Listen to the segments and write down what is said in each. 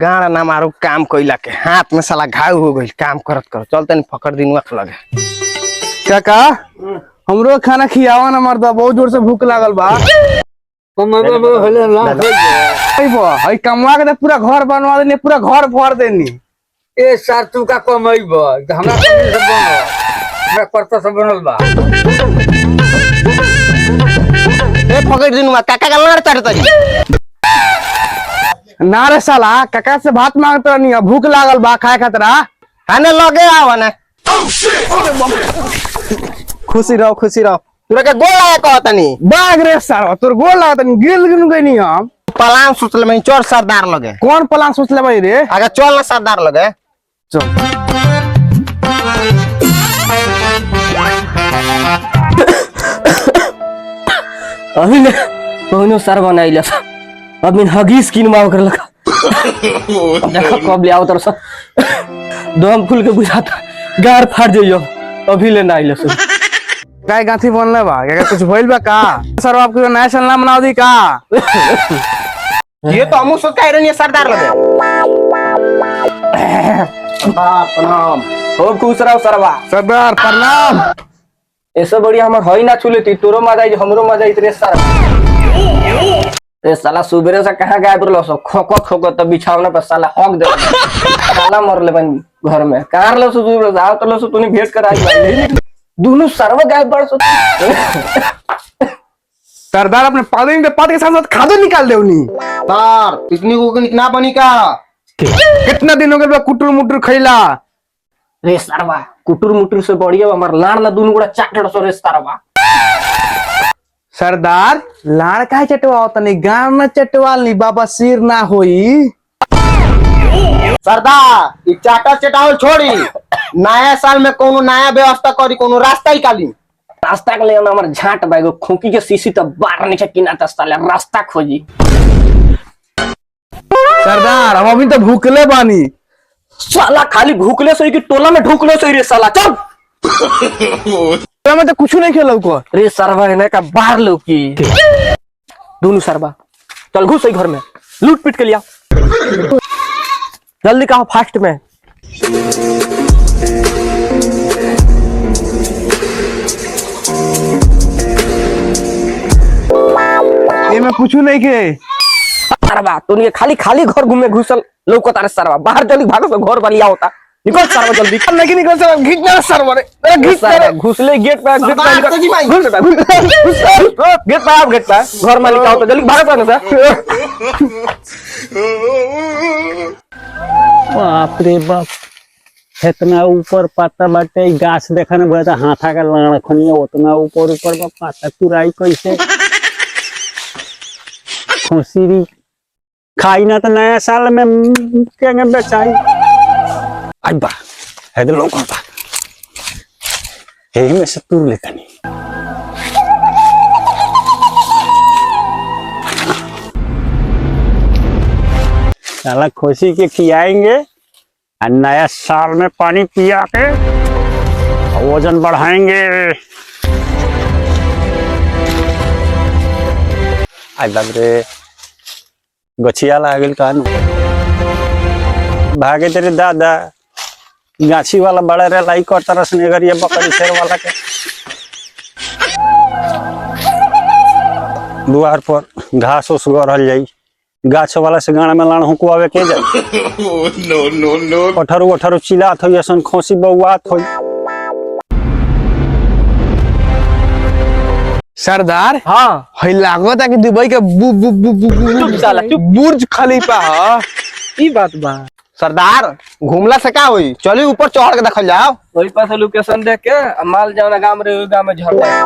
गाड़ा ना मारू काम कोइला के हाथ में साला घाव हो गई काम करत कर चलते नहीं पकड़ दिन वक्त लगे। काका हमरो खाना खियावा ना मर्दा बहुत जोर से भूख लागल बा। हई कमवा के पूरा घर बनवा देनी पूरा घर भर देनी। ए सर तू का कमैब हमरा कमी से बनो हमरा करता से बनल बा। ए पकड़ दिन काका का लड़ चढ़तरी ना रे साला काका से भात मांगत नहीं भूख लागल बा खाए खतरा खाने लगे आवा ना। खुशी रहो तोरा के गोल लगा कहतनी बाग रे साला तोर गोल लागत नहीं गिल गिन गई हम प्लान सोचले मैं चोर सरदार लगे। कौन प्लान सोच ले भाई रे आगे चल ना सरदार लगे चल। अभी ने कोनो सर बनाइला अभी हगीस किनवा कर लगा देखो कब ले आओ तरस दम खुल के बुझाता गार फाड़ जइयो अभी ले ना आइला सब काय गांठी बनले बा क्या कुछ भइल बा का सर आपको नया चैनल बनाओ दी का ये तो हमू सोच कह रहे सरदार लगे। प्रणाम खूब खुश रहो सरवा सरदार प्रणाम। ऐसे बढ़िया हमर हई ना छुले ती तोरो मजा आई हमरो मजा आई रे सर रे साला सुबेरे से कहां गायब रहलो सब खोको तब बिछावना पर साला हक दे साला मर ले बन घर में कार लो सुबेरे आओ तो लो सु तूने भेंट कर आई दोनों सर्व गायब बड़ सु सरदार अपने पानी के पात के साथ खादो निकाल देवनी तार पिकनिक को कितना बनी का कितना दिन हो गए कुटुर मुटुर खैला रे सरवा कुटुर मुटुर से बढ़िया हमर लाड़ ना दोनों गुड़ा चाटड़ सो रे सरवा सरदार लाड़ काहे चटवाओ तनी गांव में चटवाल नी बाबा सिर ना होई। सरदार ई चाटा चटावल छोड़ी नया साल में कोनो नया व्यवस्था करी कोनो रास्ता ही काली रास्ता के लिए हमर झाट बागो खोकी के सीसी तो बार नीचे किना त साले रास्ता खोजी सरदार हम अभी तो भूखले बानी साला खाली भूखले सोई कि टोला में ढूकले सोई रे साला चल मैं तो कुछ नहीं खेला को रे सरवा ने का बाहर लो की दोनों सरवा चल घुस घर में लूट पीट के लिया जल्दी कहो फास्ट में ये मैं कुछ नहीं के सरवा तूने खाली खाली घर घूमे घुसल लोग तारे सरवा बाहर जल्दी भागो तो घर बलिया होता निकल सरवा जल्दी नहीं निकल सर घिसना सरवा रे घिसना घुसले गेट पे घुस गेट पे घर मालिक आओ तो जल्दी भागो ना बाप रे बाप इतना ऊपर पाता बाटे गाछ देखने बड़ा हाथा का लाड़ खनिया उतना ऊपर बा पाता तुराई कैसे खुशी खाई ना तो नया साल में क्या बेचाई आई बा है तो लोग बा यही में से तुर लेता नहीं साला खुशी के खियाएंगे और नया साल में पानी पिया के वजन बढ़ाएंगे। आज बाप रे गछिया लागल कानू भागे तेरे दादा गाछी वाला बड़ा रे लाई कर तरस ने अगर ये बकरी शेर वाला के दुआर पर घास उस गढ़ल जाई गाछ वाला से गाना में लाण हुकुआवे के जाई नो अठारू चिल्लात होई असन खोसी बउआत होई। सरदार हां हई लागत है कि दुबई के बुर्ज खलीफा ह ई बात बा सरदार घूमला से का होई चली ऊपर चढ़ के देखल जाओ वही पास लोकेशन देख के माल जावना गांव रे गांव में झड़ जाए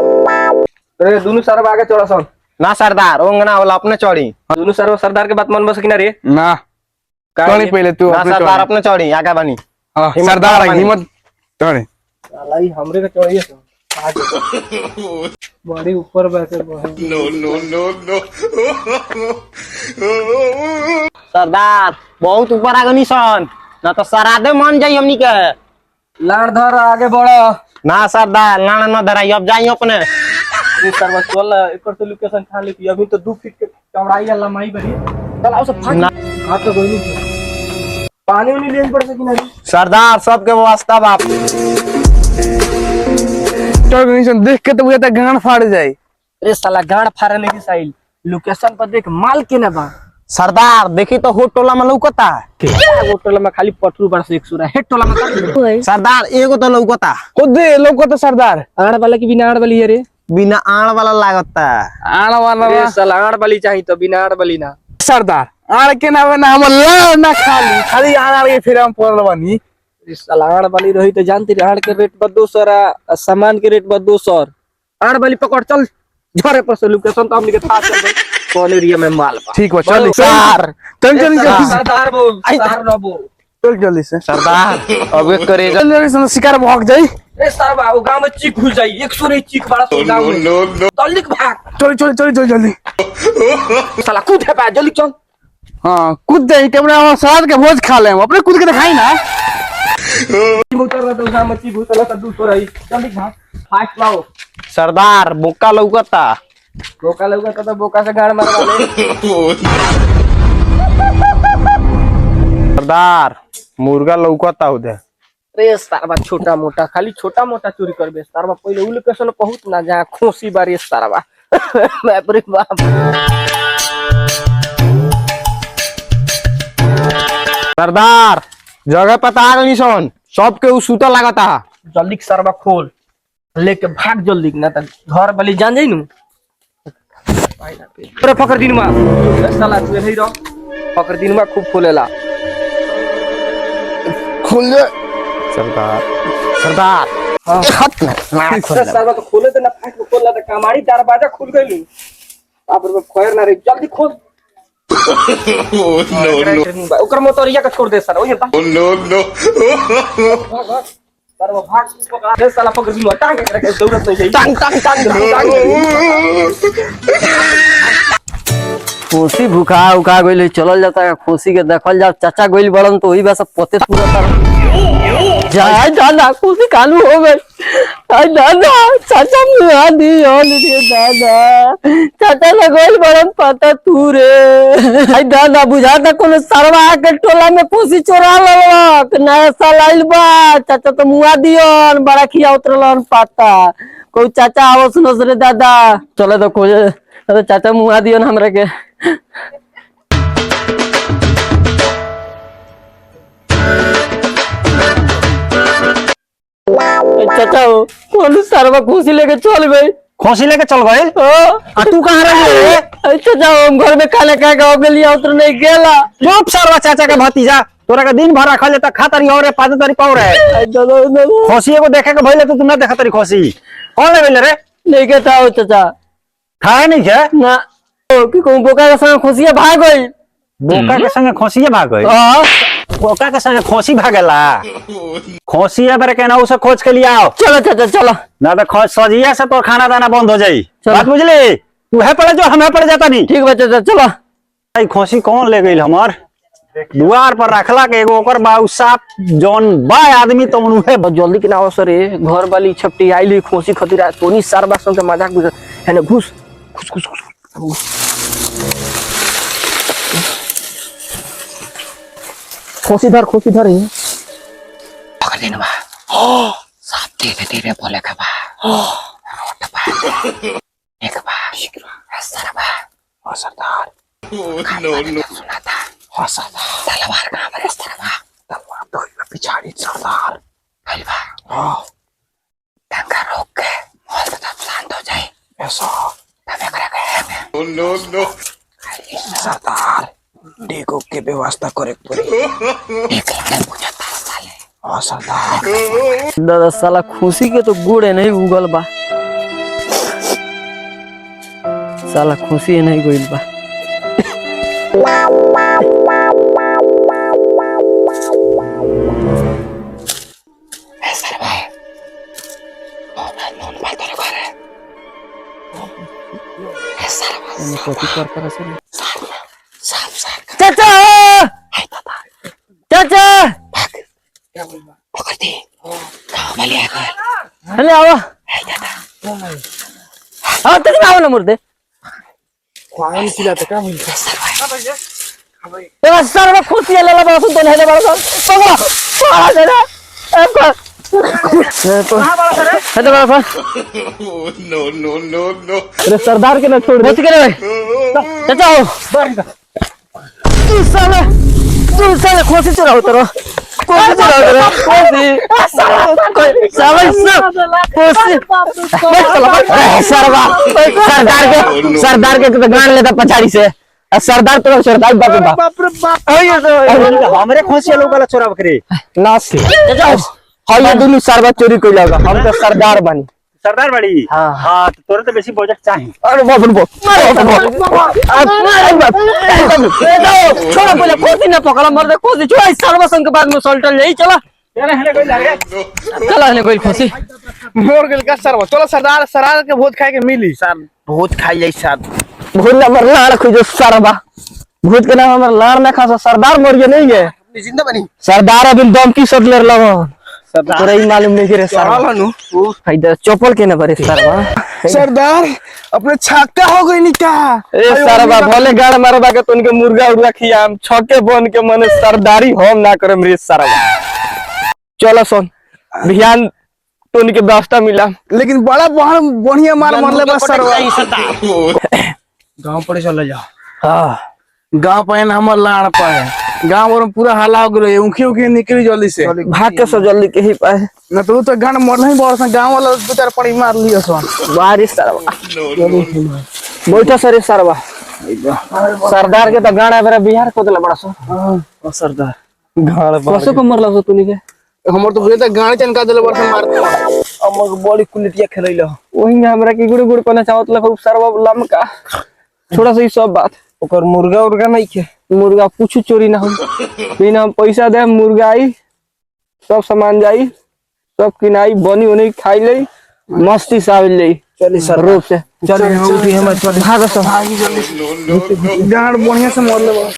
रे दोनों सरवा आगे चढ़ा सन ना सरदार ओंगना वाला अपने चढ़ी दोनों सरदार के बात मन बस कि ना रे ना चढ़ी पहले तू ना सरदार अपने चढ़ी आगे बनी सरदार हिम्मत चढ़े साला ही हमरे के चढ़िए बड़ी ऊपर बैठे नो सरदार बहुत ऊपर आगे निशान ना तो सरादे मन जाई हमनी के लाड़ धर आगे बढ़ो ना सरदार लाड़ न धराई अब जाई अपने सरवा चल एकर तो लोकेशन खा ले अभी तो 2 फीट के चौड़ाई या लंबाई बड़ी चल आओ सब फाट हाथ तो कोई नहीं पानी उनी लेन पड़ सकी नहीं सरदार सबके व्यवस्था बाप ऑर्गेनाइजेशन देख के तो बुझा था गांड फाड़ जाए। रे साला गांड फाड़े नहीं साइल लोकेशन पर देख माल के ना बा सरदार देखी तो हो टोला में लौकता वो टोला में खाली पटरू बरस एक सुरा हेड टोला में का सरदार एगो तो लौकता खुद दे लोग को तो सरदार आड़ वाला की बिना आड़ वाली है रे बिना आड़ वाला लागता आना वाला रे साला आड़ वाली चाहिए तो बिना आड़ वाली ना सरदार आड़ के ना ना हम लाड़ ना खाली खाली आड़ के फिर हम पड़ल बनी। रे साला आड़ वाली रही तो जानती रे आड़ के रेट बा 200 आ सामान के रेट बा 200 आड़ वाली पकड़ चल झरे पर से लोकेशन तो हमनी के था चल कौन एरिया में माल बा ठीक बा चल सर चल जल्दी जल्दी से सरदार बोल सरदार न बोल चल जल्दी से सरदार अबे करे चल जल्दी से शिकार भाग जाई। रे सरबा वो गांव में चीख घुस जाई 100 नहीं चीख बड़ा सो गांव में जल्दी भाग चल चल चल चल जल्दी साला कूद है बा जल्दी चल हाँ कूद दे कैमरा में सलाद के भोज खा ले अपने कूद के दिखाई ना। उतर रहा तो गांव में चीख घुस रहा 200 रही जल्दी भाग फास्ट लाओ सरदार बोका लौकता बोका लगा तो बोका से गाड़ मारवा ले सरदार मुर्गा लौकता उधर रे सरबा छोटा मोटा खाली छोटा मोटा चोरी करबे सरबा पहले उ लोकेशन पहुंच ना जा खोसी बारी सरबा बाप रे बाप सरदार जगह पता आ गई सन सबके उ सूता लागता जल्दी सरबा खोल लेके भाग जल्दी ना त घर वाली जान जाई नु अरे पकड़ दिन मा साला तू नहीं रह पकड़ दिन मा खूब खोलेला खुल जा सरदार सरदार हां खत ना खोल सरबा तो खोले तो ना फाट खोलला त कमाड़ी दरवाजा खुल गइलू आप रे खोयर ना रे जल्दी खोल नो ओकर मोटरिया के छोड़ दे सर ओए बा नो सर वो भाग पकड़ा दे साला पकड़ ली टांग के रखे जरूरत नहीं है टांग टांग टांग खुशी भूखा उखा गइल चलल जाता है खुशी के देखल जाओ चाचा गइल बड़न तो वही बस पते पूरा जाए दादा खुशी कालू हो गई आई दादा चाचा मुआ दी ओल रे दादा चाचा ने गइल बड़न पता तू रे आई दादा बुझाता कोनो सरवा के टोला में खुशी चोरा ललक नया साल आइल बा चाचा तो मुआ दियोन बड़ा खिया उतरलन पता कोई चाचा आवो सुनो रे दादा चले तो कोई अरे चाचा मुआ दियोन हमरा के चाचा हो कौन सरवा खुशी लेके चल गई खोसी लेके चल गए आ तू कहाँ रह गए चाचा हम घर में खाना खा के हो लिया उतर नहीं गेला चुप सरवा चाचा का भतीजा तोरा का दिन भर रखल त खा तरी और पाद तरी पाउ रहे खोसी को देखे के भइले तो तू ना देखा तरी खोसी कौन ले गइले रे नहीं के था चाचा खाए नहीं के ना कि कहूं बोका के संग खुशियां भाग गई बोका के संग खोसिए भाग गई हां बोका के संग खोसी भागेला खोसिए पर के ना उसे खोज के लिया आओ चलो चाचा चलो ना तो खोज सजिया से तो खाना दाना बंद हो जाई चलो। बात बुझली तू है पड़े जो हमें पड़ जाता नहीं ठीक बा चाचा चलो भाई खोसी कौन ले गई हमार दुआर पर रखला के एगो ओकर बाऊ साफ जौन बा आदमी तो उहे बहुत जल्दी के ना अवसर है घर वाली छपटी आइली खोसी खतीरा तोनी सरबा संग के मजाक बुझ है ना घुस घुस घुस घुस खोसी धर पकड़ देना बा साफ धीरे धीरे बोले का बा रोट बा एक बा सरबा ओ सरदार नो सुना था हो सरदार तलवार का हमारे सरबा तलवार तो पिछाड़ी सरदार हलवा हां टंगा रोक के मौत तब शांत हो जाए ऐसा तबे करा के नो सरदार देखो के व्यवस्था करे पूरी एक लड़का बुझाता साले ओ सरदार दादा साला खुशी के तो गुड़े नहीं उगल बा साला खुशी नहीं गइल बा ऐसा भाई ओ नॉन बात करे ऐसा कथी कर से साफ साफ चाचा चाचा पकड़ दे गाँव वाले आ गए अरे आओ हाँ तेरी आओ ना मुर्दे खान खिलाते का तेरा सर में खुशी ले ला बड़ा तो नहीं ले बड़ा पकड़ा दे ना हेलो बड़ा अरे सरदार के ना छोड़ दे बच गए चाचा हो तू साले खुशी चलाओ तेरा खुशी चलाओ तेरा खुशी सरदार के तो गान लेता पछाड़ी से सरदार तो सरदार बाप हमरे खोसिया लोग वाला चोरा बकरे नास हाँ ये दोनों सरदार चोरी कर लगा हम तो सरदार बनी सरदार बड़ी हाँ तो तोरे तो बेसी बजट चाही अरे बाप रे बाप छोड़ा पहले कोसी ना पकड़ा मर दे कोसी छोड़ा सर्वसंग के बाद में सल्टल यही चला चला ने कोई खुशी मोर गेल का सरवा चलो सरदार के भोज खाए के मिली सर भोज खाई जाई साहब भूत नंबर लाड़ खुजो सरबा भूत के नाम हमर लाड़ ना खा सरदार मर गए नहीं है जिंदा बनी सरदार अभी दम की शॉट ले लगा तोरा ही मालूम नहीं के रे सरवा फायदा चप्पल के ना बरे सरवा सरदार अपने छक्का हो गई निका ए सरवा भले गाड़ मारबा के तोन के मुर्गा उर्गा खियाम छके बन के मने सरदारी हम ना करम रे सरवा चलो सुन ध्यान तोन के व्यवस्था मिला लेकिन बड़ा बढ़िया मार मरले बस सरवा गांव पड़े चले जा हां गांव पे हमर लाड़ पाए गांव और पूरा हल्ला हो गए उखी निकली जल्दी से भाग के सब जल्दी के ही पाए न तो गान मरल ही बड़ गांव वाला दो चार पड़ी मार लियो सन बारिश सरवा बैठो सरे सरवा सरदार के तो गाना बेरा बिहार को देला बड़ा सो सरदार गाड़ कसो को मरला सो तूनी के हमर तो भैया गाड़ी चनका देले बड़ मार हमर बॉडी कुलिटिया खेलैला वही हमरा के गुड़ गुड़ कोना चावत लख सरवा लमका थोड़ा सा ही सब बात ओकर मुर्गा उर्गा नहीं के मुर्गा कुछ चोरी ना हो बिना हम पैसा दे मुर्गा आई सब सामान जाई सब किनाई बनी उनी खाई ले मस्ती से आवे ले चली सर रूप से चल उठी हम भागो सब गाड़ बढ़िया से मरले बड़